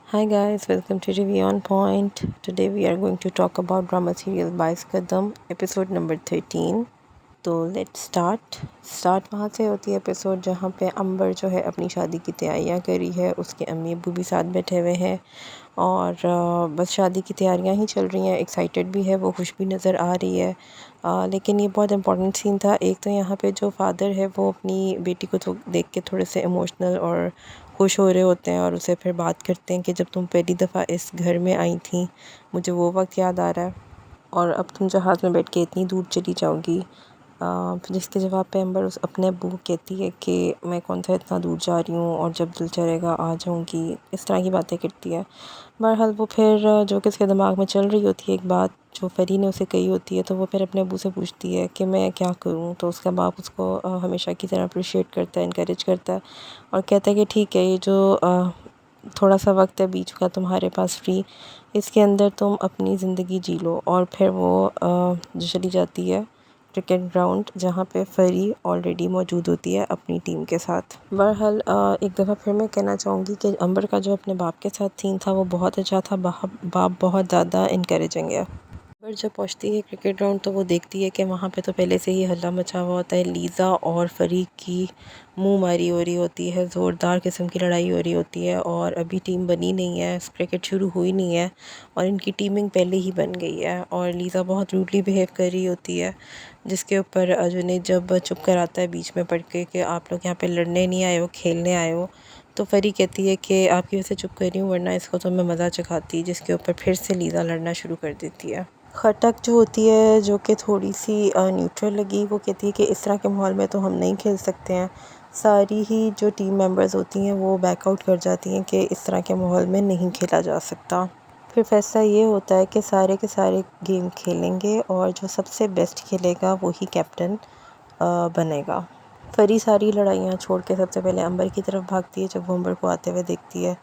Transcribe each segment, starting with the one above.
Hi guys, welcome to Review on Point. Today we are going to talk about drama serial Bais Kadam, episode number 13. तो let's start वहाँ से होती है episode जहाँ पे अंबर जो है अपनी शादी की तैयारियाँ करी है। उसके अम्मी अब्बू भी साथ बैठे हुए हैं और बस शादी की तैयारियाँ ही चल रही हैं। एक्साइटेड भी है, वो खुश भी नज़र आ रही है। लेकिन ये बहुत इंपॉर्टेंट सीन था। एक तो यहाँ पे जो फादर है वो अपनी बेटी को तो देख के थोड़े से इमोशनल और खुश हो रहे होते हैं और उसे फिर बात करते हैं कि जब तुम पहली दफ़ा इस घर में आई थी मुझे वो वक्त याद आ रहा है और अब तुम जहाज़ में बैठ के इतनी दूर चली जाओगी। जिसके जवाब पे अंबर उस अपने अब्बू को कहती है कि मैं कौन सा इतना दूर जा रही हूँ और जब दिल चाहेगा आ जाऊँगी। इस तरह की बातें करती है। बहरहाल वो फिर जो कि उसके दिमाग में चल रही होती है एक बात जो फरी ने उसे कही होती है, तो वो फिर अपने अब्बू से पूछती है कि मैं क्या करूँ। तो उसका बाप उसको हमेशा की तरह अप्रिशिएट करता है, इनकरेज करता है और कहता है कि ठीक है, ये जो थोड़ा सा वक्त है बीच का तुम्हारे पास फ्री, इसके अंदर तुम अपनी ज़िंदगी जी लो। और फिर वो जो चली जाती है क्रिकेट ग्राउंड जहाँ पे फरी ऑलरेडी मौजूद होती है अपनी टीम के साथ। बहरहाल एक दफ़ा फिर मैं कहना चाहूँगी कि अंबर का जो अपने बाप के साथ सीन था वो बहुत अच्छा था। बाप बहुत ज़्यादा इनकरेजिंग है। पर जब पहुंचती है क्रिकेट ग्राउंड तो वो देखती है कि वहाँ पे तो पहले से ही हल्ला मचा हुआ होता है। लीज़ा और फरीक की मुंह मारी हो रही होती है, ज़ोरदार किस्म की लड़ाई हो रही होती है और अभी टीम बनी नहीं है, क्रिकेट शुरू हुई नहीं है और इनकी टीमिंग पहले ही बन गई है और लीज़ा बहुत रूडली बिहेव कर रही होती है। जिसके ऊपर जुनैद जब चुप कराता है बीच में पढ़ के कि आप लोग यहाँ पे लड़ने नहीं आए हो, खेलने आए हो, तो फरी कहती है कि आपकी वजह से चुप कर रही हूँ वरना इसको तो मैं मज़ा चखाती। जिसके ऊपर फिर से लीज़ा लड़ना शुरू कर देती है। खटक जो होती है जो कि थोड़ी सी न्यूट्रल लगी, वो कहती है कि इस तरह के माहौल में तो हम नहीं खेल सकते हैं। सारी ही जो टीम मेंबर्स होती हैं वो बैकआउट कर जाती हैं कि इस तरह के माहौल में नहीं खेला जा सकता। फिर फैसला ये होता है कि सारे के सारे गेम खेलेंगे और जो सबसे बेस्ट खेलेगा वही कैप्टन बनेगा। फरी सारी लड़ाइयाँ छोड़ के सबसे पहले अंबर की तरफ भागती है जब वो अंबर को आते हुए देखती है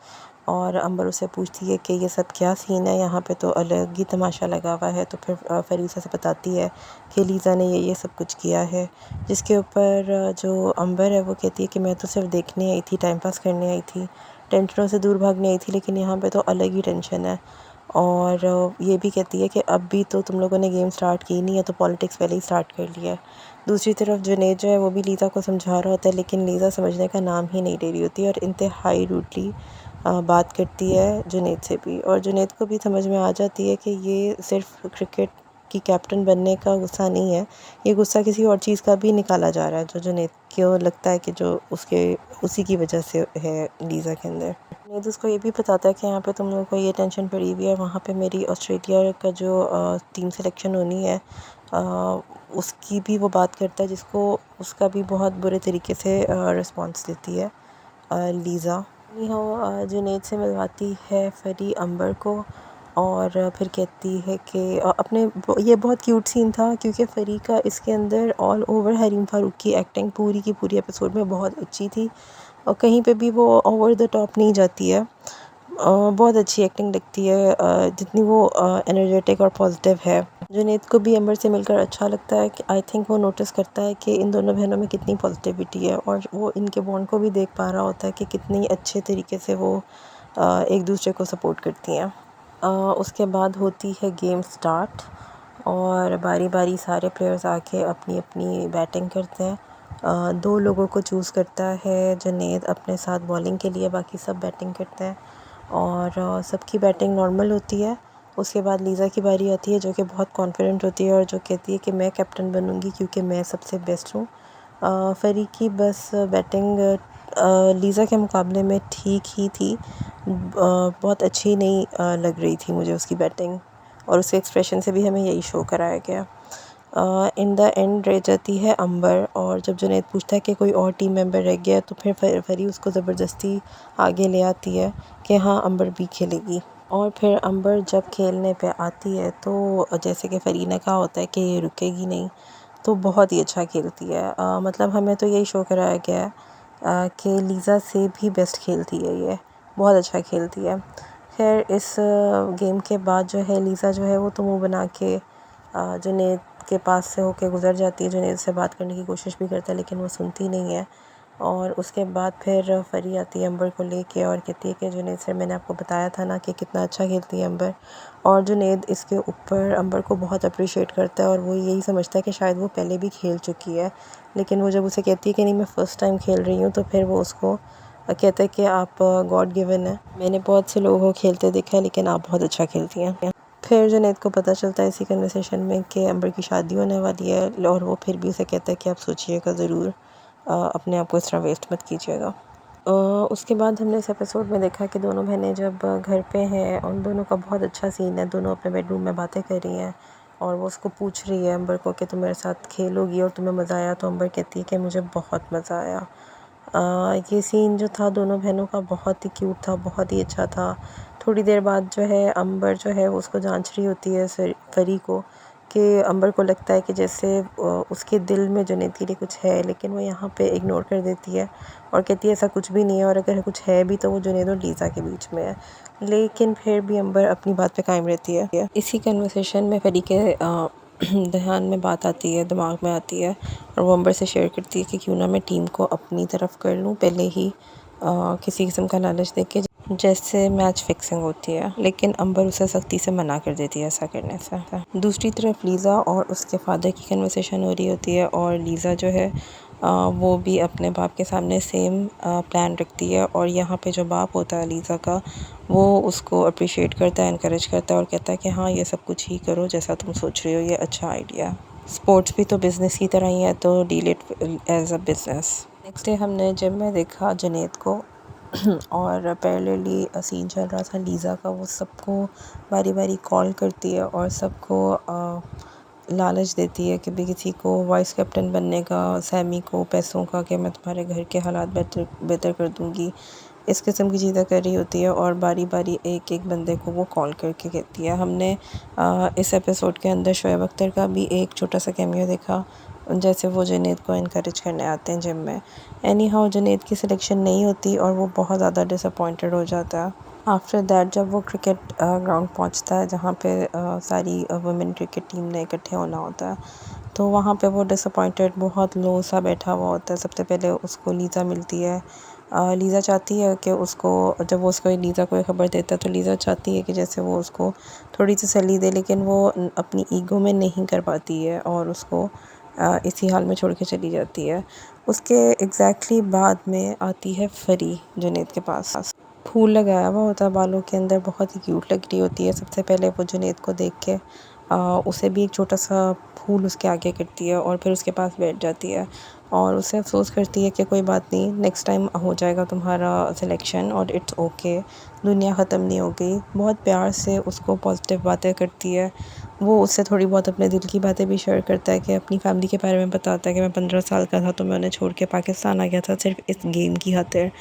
और अंबर उससे पूछती है कि ये सब क्या सीन है, यहाँ पे तो अलग ही तमाशा लगा हुआ है। तो फिर फरी उसे बताती है कि लीज़ा ने ये सब कुछ किया है। जिसके ऊपर जो अंबर है वो कहती है कि मैं तो सिर्फ देखने आई थी, टाइम पास करने आई थी, टेंशनों से दूर भागने आई थी, लेकिन यहाँ पे तो अलग ही टेंशन है। और ये भी कहती है कि अब भी तो तुम लोगों ने गेम स्टार्ट की नहीं है, तो पॉलिटिक्स पहले ही स्टार्ट कर लिया है। दूसरी तरफ जुनैद जो है वो भी लीज़ा को समझा रहा होता है, लेकिन लीज़ा समझने का नाम ही नहीं ले रही होती और इंतहाई रूडली बात करती है जुनैद से भी। और जुनैद को भी समझ में आ जाती है कि ये सिर्फ क्रिकेट की कैप्टन बनने का गुस्सा नहीं है, ये गुस्सा किसी और चीज़ का भी निकाला जा रहा है जो जुनैद को लगता है कि जो उसके उसी की वजह से है लीज़ा के अंदर। जुनैद उसको ये भी बताता है कि यहाँ पे तुम लोगों को ये टेंशन पड़ी हुई है, वहाँ पे मेरी ऑस्ट्रेलिया का जो टीम सिलेक्शन होनी है उसकी भी वो बात करता है, जिसको उसका भी बहुत बुरे तरीके से रिस्पॉन्स देती है लीज़ा। जुनैद से मिलवाती है फरी अंबर को और फिर कहती है कि अपने ये बहुत क्यूट सीन था क्योंकि फरी का इसके अंदर ऑल ओवर हरीम फारूक की एक्टिंग पूरी की पूरी एपिसोड में बहुत अच्छी थी और कहीं पे भी वो ओवर द टॉप नहीं जाती है। बहुत अच्छी एक्टिंग लगती है जितनी वो एनर्जेटिक और पॉजिटिव है। जुनैद को भी अंबर से मिलकर अच्छा लगता है कि आई थिंक वो नोटिस करता है कि इन दोनों बहनों में कितनी पॉजिटिविटी है और वो इनके बॉन्ड को भी देख पा रहा होता है कि कितनी अच्छे तरीके से वो एक दूसरे को सपोर्ट करती हैं। उसके बाद होती है गेम स्टार्ट और बारी बारी सारे प्लेयर्स आके अपनी अपनी बैटिंग करते हैं। दो लोगों को चूज़ करता है जुनैद अपने साथ बॉलिंग के लिए, बाकी सब बैटिंग करते हैं और सबकी बैटिंग नॉर्मल होती है। उसके बाद लीज़ा की बारी आती है जो कि बहुत कॉन्फिडेंट होती है और जो कहती है कि मैं कैप्टन बनूंगी क्योंकि मैं सबसे बेस्ट हूँ। फरी की बस बैटिंग लीज़ा के मुकाबले में ठीक ही थी, बहुत अच्छी नहीं लग रही थी मुझे उसकी बैटिंग और उसके एक्सप्रेशन से भी हमें यही शो कराया गया। इन द एंड रह जाती है अंबर और जब जुनैद पूछता है कि कोई और टीम मेंबर रह गया तो फिर फरी उसको ज़बरदस्ती आगे ले आती है कि हाँ अंबर भी खेलेगी। और फिर अंबर जब खेलने पे आती है तो जैसे कि फरी ने कहा होता है कि ये रुकेगी नहीं, तो बहुत ही अच्छा खेलती है। मतलब हमें तो यही शो कराया गया है कि लीज़ा से भी बेस्ट खेलती है, ये बहुत अच्छा खेलती है। खैर इस गेम के बाद जो है लीज़ा जो है वो तो मुँह बना के जुनैद के पास से होके गुज़र जाती है। जुनैद से बात करने की कोशिश भी करता है लेकिन वो सुनती नहीं है और उसके बाद फिर फरी आती है अंबर को लेके और कहती है कि जुनेद सर, मैंने आपको बताया था ना कि कितना अच्छा खेलती है अंबर। और जुनेद इसके ऊपर अंबर को बहुत अप्रिशिएट करता है और वो यही समझता है कि शायद वो पहले भी खेल चुकी है, लेकिन वो जब उसे कहती है कि नहीं मैं फ़र्स्ट टाइम खेल रही हूँ, तो फिर वो उसको कहता है कि आप गॉड गिवन है, मैंने बहुत से लोगों को खेलते देखा है लेकिन आप बहुत अच्छा खेलती हैं। फिर जुनैद को पता चलता है इसी कन्वर्सेशन में कि अंबर की शादी होने वाली है और वो फिर भी उसे कहता है कि आप सोचिएगा ज़रूर, अपने आप को इस तरह वेस्ट मत कीजिएगा। उसके बाद हमने इस एपिसोड में देखा कि दोनों बहनें जब घर पे हैं, उन दोनों का बहुत अच्छा सीन है। दोनों अपने बेडरूम में बातें कर रही हैं और वो उसको पूछ रही है अंबर को कि तुम मेरे साथ खेलोगी और तुम्हें मज़ा आया? तो अंबर कहती है कि मुझे बहुत मज़ा आया। ये सीन जो था दोनों बहनों का बहुत ही क्यूट था, बहुत ही अच्छा था। थोड़ी देर बाद जो है अंबर जो है वो उसको जांच रही होती है परी को, कि अंबर को लगता है कि जैसे उसके दिल में जुनैद के लिए कुछ है, लेकिन वो यहाँ पे इग्नोर कर देती है और कहती है ऐसा कुछ भी नहीं है, और अगर कुछ है भी तो वो जुनैद और लीज़ा के बीच में है। लेकिन फिर भी अंबर अपनी बात पे कायम रहती है। इसी कन्वर्सेशन में परी के ध्यान में बात आती है, दिमाग में आती है, और वो अंबर से शेयर करती है कि क्यों ना मैं टीम को अपनी तरफ कर लूँ, पहले ही किसी किस्म का लालच देके, जैसे मैच फिक्सिंग होती है। लेकिन अंबर उसे सख्ती से मना कर देती है ऐसा करने से। दूसरी तरफ लीज़ा और उसके फादर की कन्वर्सेशन हो रही होती है, और लीज़ा जो है वो भी अपने बाप के सामने सेम प्लान रखती है, और यहाँ पे जो बाप होता है लीज़ा का, वो उसको अप्रिशिएट करता है, इनकरेज करता है और कहता है कि हाँ ये सब कुछ ही करो जैसा तुम सोच रही हो, ये अच्छा आइडिया है। स्पोर्ट्स भी तो बिज़नेस की तरह ही है, तो deal it as a business. Next day हमने जिम में देखा जुनैद को और पैरेलली सीन चल रहा था लीज़ा का। वो सबको बारी बारी कॉल करती है और सबको लालच देती है कि भी किसी को वाइस कैप्टन बनने का, सैमी को पैसों का, कि मैं तुम्हारे घर के हालात बेहतर कर दूँगी, इस किस्म की चीज़ें कर रही होती है। और बारी बारी एक एक बंदे को वो कॉल करके कहती है। हमने इस एपिसोड के अंदर शोएब अख्तर का भी एक छोटा सा कैमियो देखा, जैसे वो जुनैद को इनकरेज करने आते हैं जिम में। एनी हाउ जुनैद की सिलेक्शन नहीं होती और वो बहुत ज़्यादा डिसअपॉइंटेड हो जाता है। आफ्टर दैट जब वो क्रिकेट ग्राउंड पहुंचता है, जहाँ पे सारी वुमेन क्रिकेट टीम ने इकट्ठे होना होता है, तो वहाँ पे वो डिसअपॉइंटेड बहुत लो सा बैठा हुआ होता है। सबसे पहले उसको लीज़ा मिलती है। लीज़ा चाहती है कि उसको, जब वो उसको लीज़ा को खबर देता है, तो लीज़ा चाहती है कि जैसे वो उसको थोड़ी तसल्ली दे, लेकिन वो अपनी ईगो में नहीं कर पाती है और उसको इसी हाल में छोड़ के चली जाती है। उसके एग्जैक्टली बाद में आती है फरी जुनैद के पास। फूल लगाया हुआ होता है बालों के अंदर, बहुत ही क्यूट लग रही होती है। सबसे पहले वो जुनैद को देख के उसे भी एक छोटा सा फूल उसके आगे करती है और फिर उसके पास बैठ जाती है और उससे अफसोस करती है कि कोई बात नहीं, नेक्स्ट टाइम हो जाएगा तुम्हारा सिलेक्शन और इट्स ओके, दुनिया ख़त्म नहीं हो गई। बहुत प्यार से उसको पॉजिटिव बातें करती है। वो उससे थोड़ी बहुत अपने दिल की बातें भी शेयर करता है, कि अपनी फैमिली के बारे में बताता है कि मैं 15 साल का था तो मैं उन्हें छोड़ के पाकिस्तान आ गया था सिर्फ इस गेम की खातिर।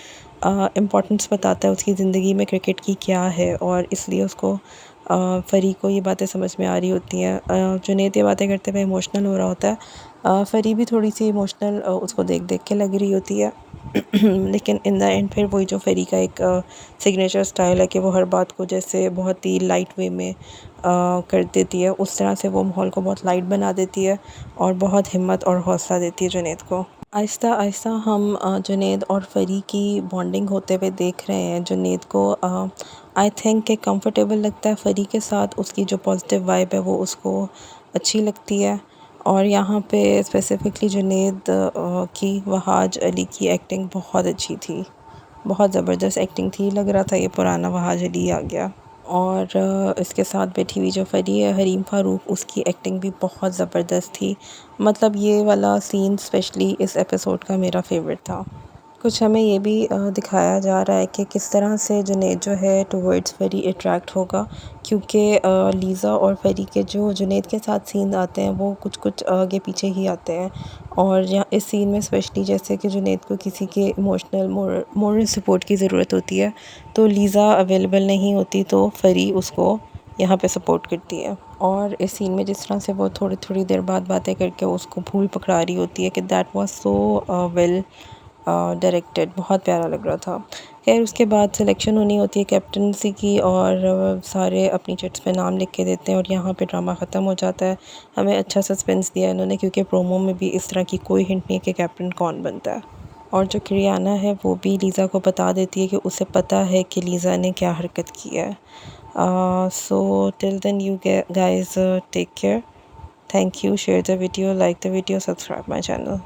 इम्पोर्टेंस बताता है उसकी ज़िंदगी में क्रिकेट की क्या है, और इसलिए उसको फ़री को ये बातें समझ में आ रही होती हैं। जुनैद ये बातें करते हुए इमोशनल हो रहा होता है। फ़री भी थोड़ी सी इमोशनल उसको देख देख के लग रही होती है। लेकिन इन द एंड फिर वही जो फ़री का एक सिग्नेचर स्टाइल है कि वो हर बात को जैसे बहुत ही लाइट वे में कर देती है, उस तरह से वो माहौल को बहुत लाइट बना देती है और बहुत हिम्मत और हौसला देती है जुनैद को। आहिस्ता आहिस्ता हम जुनैद और फ़री की बॉन्डिंग होते हुए देख रहे हैं। जुनैद को आई थिंक कि कंफर्टेबल लगता है फ़री के साथ, उसकी जो पॉजिटिव वाइब है वो उसको अच्छी लगती है। और यहाँ पे स्पेसिफ़िकली जुनैद की वहाज अली की एक्टिंग बहुत अच्छी थी, बहुत ज़बरदस्त एक्टिंग थी। लग रहा था ये पुराना वहाज अली आ गया। और इसके साथ बैठी हुई जो फ़री है, हरीम फ़ारूक, उसकी एक्टिंग भी बहुत ज़बरदस्त थी। मतलब ये वाला सीन स्पेशली इस एपिसोड का मेरा फेवरेट था। कुछ हमें ये भी दिखाया जा रहा है कि किस तरह से जुनैद जो है टुवर्ड्स फ़री अट्रैक्ट होगा, क्योंकि लीज़ा और फ़री के जो जुनैद के साथ सीन आते हैं वो कुछ कुछ आगे पीछे ही आते हैं। और यहाँ इस सीन में स्पेशली जैसे कि जुनैद को किसी के इमोशनल मोरल सपोर्ट की ज़रूरत होती है, तो लीज़ा अवेलेबल नहीं होती, तो फ़री उसको यहाँ पे सपोर्ट करती है। और इस सीन में जिस तरह से वो थोड़ी थोड़ी देर बाद बातें करके उसको भूल पकड़ा रही होती है, कि that was so well directed, बहुत प्यारा लग रहा था। खैर उसके बाद सिलेक्शन होनी होती है कैप्टनसी की, और सारे अपनी चिट्स पे नाम लिख के देते हैं और यहाँ पे ड्रामा ख़त्म हो जाता है। हमें अच्छा सस्पेंस दिया इन्होंने, क्योंकि प्रोमो में भी इस तरह की कोई हिंट नहीं है कि कैप्टन कौन बनता है। और जो क्रियाना है वो भी लीज़ा को बता देती है कि उसे पता है कि लीज़ा ने क्या हरकत की है। So till then you guys take care. Thank you. Share the video, like the video, subscribe my channel.